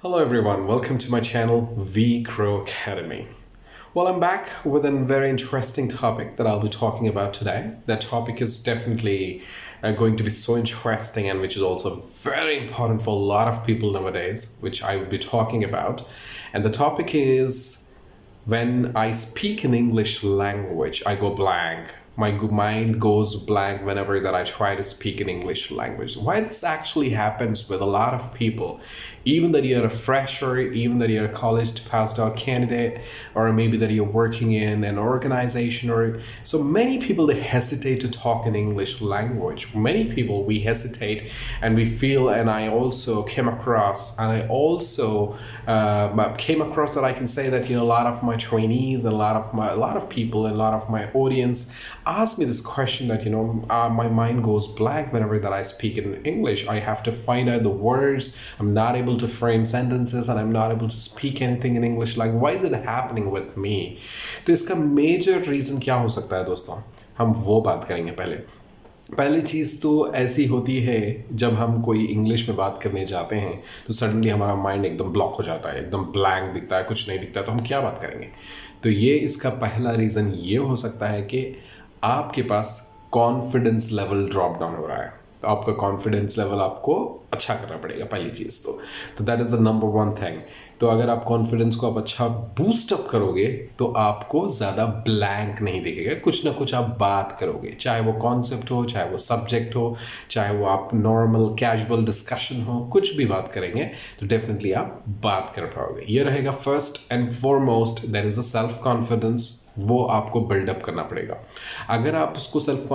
Hello everyone, welcome to my channel V Crow Academy. Well, I'm back with a very interesting topic that I'll be talking about today. That topic is definitely going to be so interesting and which is also very important for a lot of people nowadays, which I will be talking about. And the topic is when I speak in English language, I go blank. My mind goes blank whenever that I try to speak in English language. Why this actually happens with a lot of people, even that you're a fresher, even that you're a college passed out candidate, or maybe that you're working in an organization, or so many people they hesitate to talk in English language. Many people we hesitate and we feel, and I also came across, and I also came across that I can say that a lot of my trainees and a lot of people and a lot of my audience ask me this question that my mind goes blank whenever that I speak in English. I have to find out the words. I'm not able to frame sentences and I'm not able to speak anything in English. Like, why is it happening with me? तो इसका major reason क्या हो सकता है दोस्तों? हम वो बात करेंगे पहली चीज़ तो ऐसी होती है जब हम कोई इंग्लिश में बात करने जाते हैं तो सडनली हमारा माइंड एकदम ब्लॉक हो जाता है, एकदम ब्लैंक दिखता है, कुछ नहीं दिखता, तो हम क्या बात करेंगे? तो ये इसका पहला रीज़न ये हो सकता है कि आपके पास कॉन्फिडेंस लेवल ड्रॉप डाउन हो रहा है। तो आपका कॉन्फिडेंस लेवल आपको अच्छा करना पड़ेगा पहली चीज़ तो that is the number one thing. तो अगर आप कॉन्फिडेंस को आप अच्छा बूस्ट अप करोगे तो आपको ज़्यादा ब्लैंक नहीं दिखेगा, कुछ ना कुछ आप बात करोगे, चाहे वो कॉन्सेप्ट हो, चाहे वो सब्जेक्ट हो, चाहे वो आप नॉर्मल कैजुअल डिस्कशन हो, कुछ भी बात करेंगे तो डेफिनेटली आप बात कर पाओगे। ये रहेगा first and foremost, that is the self confidence. वो आपको बिल्डअप करना पड़ेगा। अगर आप उसको सेल्फ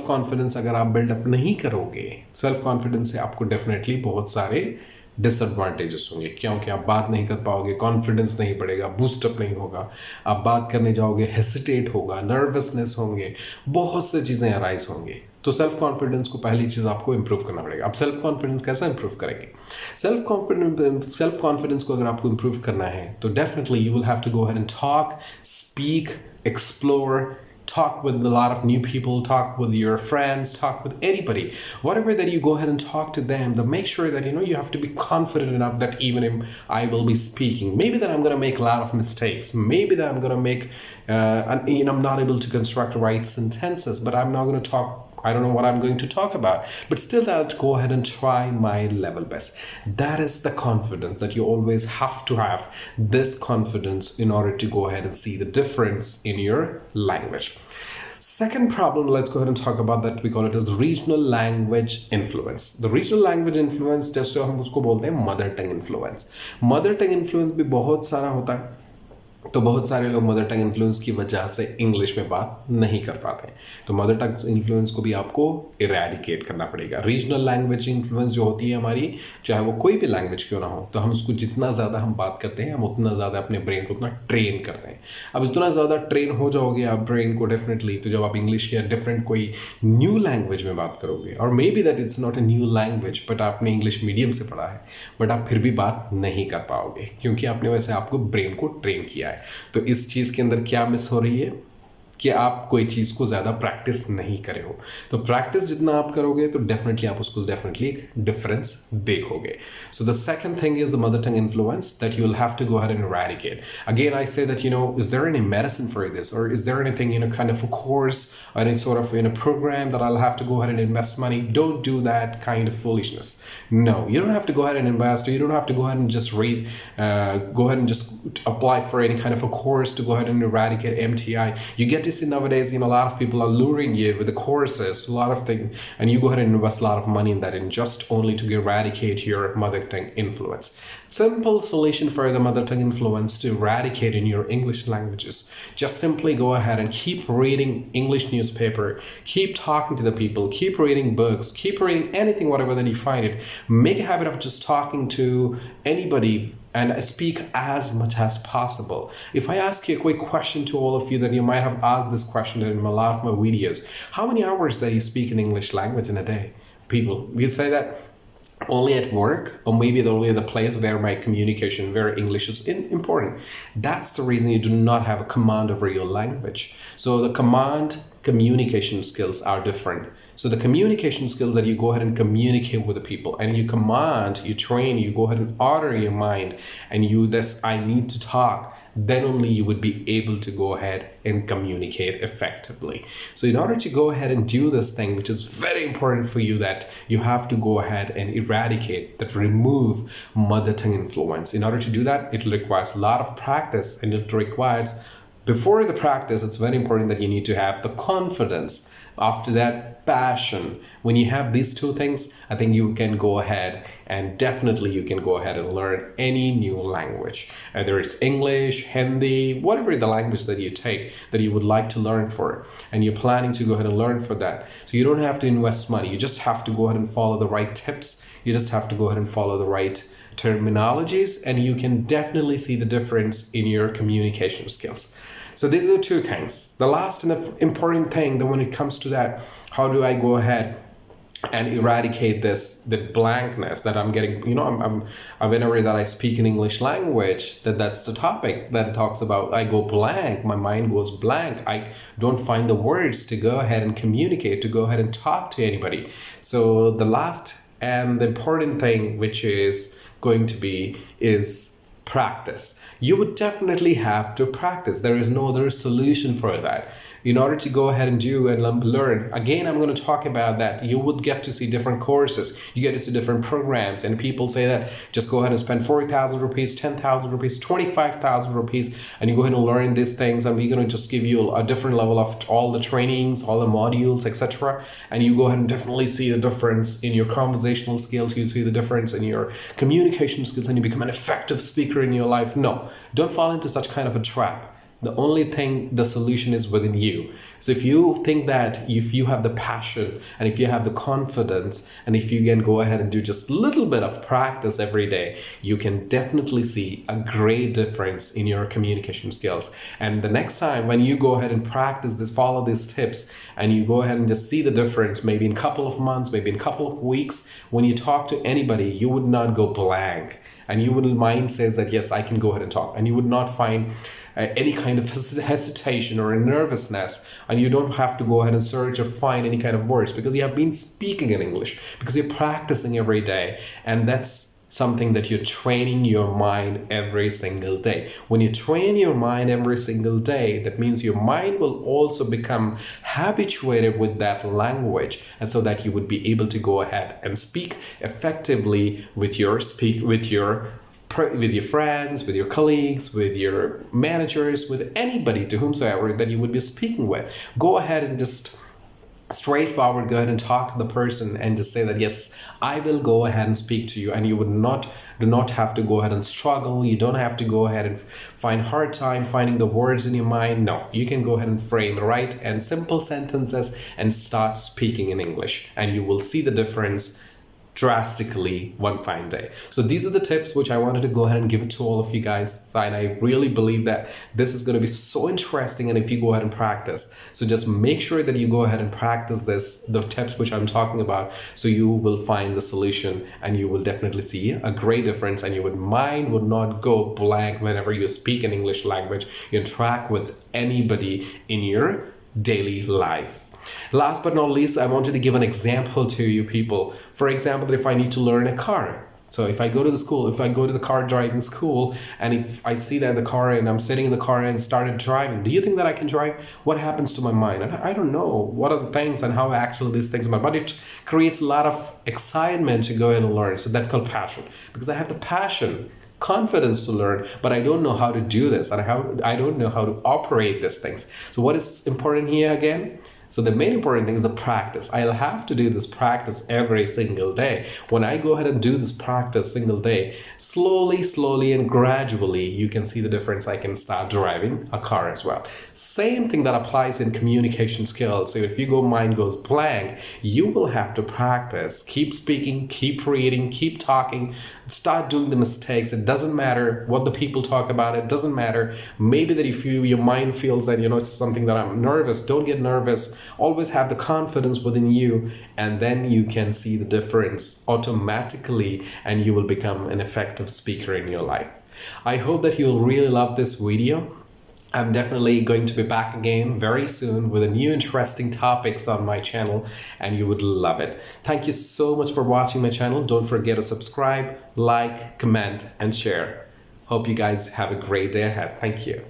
कॉन्फिडेंस अगर आप बिल्डअप नहीं करोगे, सेल्फ कॉन्फिडेंस से आपको डेफिनेटली बहुत सारे डिसएडवांटेजेस होंगे, क्योंकि आप बात नहीं कर पाओगे, कॉन्फिडेंस नहीं बढ़ेगा, बूस्टअप नहीं होगा, आप बात करने जाओगे हेसिटेट होगा, नर्वसनेस होंगे, बहुत से चीज़ें अराइज होंगे। तो सेल्फ कॉन्फिडेंस को पहली चीज़ आपको इंप्रूव करना पड़ेगा। अब सेल्फ कॉन्फिडेंस कैसे इंप्रूव करेंगे? सेल्फ कॉन्फिडेंस को अगर आपको इंप्रूव करना है तो definitely you will have to go ahead and talk, speak, explore, talk with a lot of new people, talk with your friends, talk with anybody, whatever that you go ahead and talk to them, to make sure that you have to be confident enough that even if I will be speaking, maybe that I'm going to make a lot of mistakes, maybe that I'm going to make I'm not able to construct right sentences, but I'm not going to talk, I don't know what I'm going to talk about, but still I'll go ahead and try my level best. That is the confidence that you always have to have, this confidence in order to go ahead and see the difference in your language. Second problem, let's go ahead and talk about that. We call it as regional language influence. The regional language influence, जैसे हम उसको बोलते हैं mother tongue influence. Mother tongue influence भी बहुत सारा होता है, तो बहुत सारे लोग मदर टंग इन्फ्लुएंस की वजह से इंग्लिश में बात नहीं कर पाते हैं। तो मदर टंग इन्फ्लुएंस को भी आपको इरेडिकेट करना पड़ेगा। रीजनल लैंग्वेज इन्फ्लुएंस जो होती है हमारी, चाहे वो कोई भी लैंग्वेज क्यों ना हो, तो हम उसको जितना ज़्यादा हम बात करते हैं, हम उतना ज़्यादा अपने ब्रेन को उतना ट्रेन करते हैं। अब इतना ज़्यादा ट्रेन हो जाओगे आप ब्रेन को डेफिनेटली, तो जब आप इंग्लिश या डिफरेंट कोई न्यू लैंग्वेज में बात करोगे, और may be that it's not a new language, but आपने इंग्लिश मीडियम से पढ़ा है, बट आप फिर भी बात नहीं कर पाओगे क्योंकि आपने वैसे आपको ब्रेन को ट्रेन किया है। तो इस चीज़ के अंदर क्या मिस हो रही है कि आप कोई चीज़ को ज़्यादा प्रैक्टिस नहीं करे हो। तो प्रैक्टिस जितना आप करोगे तो डेफिनेटली आप उसको डेफिनेटली एक डिफरेंस देखोगे। So the second thing is the mother tongue influence that you will have to go ahead and eradicate. Again, I say that is there any medicine for this, or is there anything kind of a course or any sort of program that I'll have to go ahead and invest money? Don't do that kind of foolishness. No, you don't have to go ahead and invest, or you don't have to go ahead and just read, go ahead and just apply for any kind of a course to go ahead and eradicate MTI. You get see nowadays, a lot of people are luring you with the courses, a lot of things, and you go ahead and invest a lot of money in that, and just only to eradicate your mother tongue influence. Simple solution for the mother tongue influence to eradicate in your English languages. Just simply go ahead and keep reading English newspaper, keep talking to the people, keep reading books, keep reading anything, whatever that you find it. Make a habit of just talking to anybody and speak as much as possible. If I ask you a quick question to all of you, that you might have asked this question in a lot of my videos, how many hours that you speak in English language in a day? People, we say that only at work, or maybe only the place where my communication, where English is important. That's the reason you do not have a command over your language. So the command communication skills are different. So the communication skills that you go ahead and communicate with the people, and you command, you train, you go ahead and order your mind, and you this I need to talk, then only you would be able to go ahead and communicate effectively. So in order to go ahead and do this thing, which is very important for you, that you have to go ahead and eradicate, that remove mother tongue influence. In order to do that, it requires a lot of practice, and it requires, before the practice, it's very important that you need to have the confidence. After that, passion. When you have these two things, I think you can go ahead and definitely you can go ahead and learn any new language, whether it's English, Hindi, whatever the language that you take that you would like to learn for, and you're planning to go ahead and learn for that. So you don't have to invest money. You just have to go ahead and follow the right tips. You just have to go ahead and follow the right terminologies, and you can definitely see the difference in your communication skills. So these are the two things. The last and the important thing that when it comes to that, how do I go ahead and eradicate the blankness that I'm getting? Whenever that I speak in English language, that's the topic that it talks about. I go blank, my mind goes blank. I don't find the words to go ahead and communicate, to go ahead and talk to anybody. So the last and the important thing, which is going to be, is practice. You would definitely have to practice. There is no other solution for that. In order to go ahead and do and learn, again, I'm going to talk about that. You would get to see different courses. You get to see different programs, and people say that just go ahead and spend 40,000 rupees, 10,000 rupees, 25,000 rupees, and you go ahead and learn these things, and we're going to just give you a different level of all the trainings, all the modules, etc. And you go ahead and definitely see the difference in your conversational skills. You see the difference in your communication skills, and you become an effective speaker in your life. No, don't fall into such kind of a trap. The only thing, the solution is within you. So if you think that if you have the passion, and if you have the confidence, and if you can go ahead and do just a little bit of practice every day, you can definitely see a great difference in your communication skills. And the next time when you go ahead and practice this, follow these tips, and you go ahead and just see the difference, maybe in a couple of months, maybe in a couple of weeks, when you talk to anybody, you would not go blank. And your mind says that, yes, I can go ahead and talk. And you would not find any kind of hesitation or nervousness, and you don't have to go ahead and search or find any kind of words, because you have been speaking in English, because you're practicing every day, and that's something that you're training your mind every single day. When you train your mind every single day, that means your mind will also become habituated with that language, and so that you would be able to go ahead and speak effectively with your friends, with your colleagues, with your managers, with anybody to whomsoever that you would be speaking with. Go ahead and just straightforward go ahead and talk to the person and just say that, yes, I will go ahead and speak to you, and you do not have to go ahead and struggle. You don't have to go ahead and find hard time finding the words in your mind. No, you can go ahead and frame right and simple sentences and start speaking in English, and you will see the difference drastically one fine day. So these are the tips which I wanted to go ahead and give it to all of you guys, and I really believe that this is going to be so interesting, and if you go ahead and practice, so just make sure that you go ahead and practice the tips which I'm talking about, so you will find the solution, and you will definitely see a great difference, and your mind would not go blank whenever you speak an English language, you interact with anybody in your daily life. Last but not least, I wanted to give an example to you people. For example, if I need to learn a car. So if I go to the car driving school, and if I see that the car and I'm sitting in the car and started driving, do you think that I can drive? What happens to my mind? And I don't know what are the things and how actually these things are, but it creates a lot of excitement to go ahead and learn. So that's called passion, because I have the passion, confidence to learn, but I don't know how to do this, and I don't know how to operate these things. So what is important here again? So the main important thing is the practice. I'll have to do this practice every single day. When I go ahead and do this practice single day, slowly and gradually, you can see the difference. I can start driving a car as well. Same thing that applies in communication skills. So if your mind goes blank, you will have to practice. Keep speaking, keep reading, keep talking, start doing the mistakes. It doesn't matter what the people talk about. It doesn't matter. Maybe that if your mind feels that, it's something that I'm nervous, don't get nervous. Always have the confidence within you, and then you can see the difference automatically, and you will become an effective speaker in your life. I hope that you'll really love this video. I'm definitely going to be back again very soon with a new interesting topics on my channel, and you would love it. Thank you so much for watching my channel. Don't forget to subscribe, like, comment, and share. Hope you guys have a great day ahead. Thank you.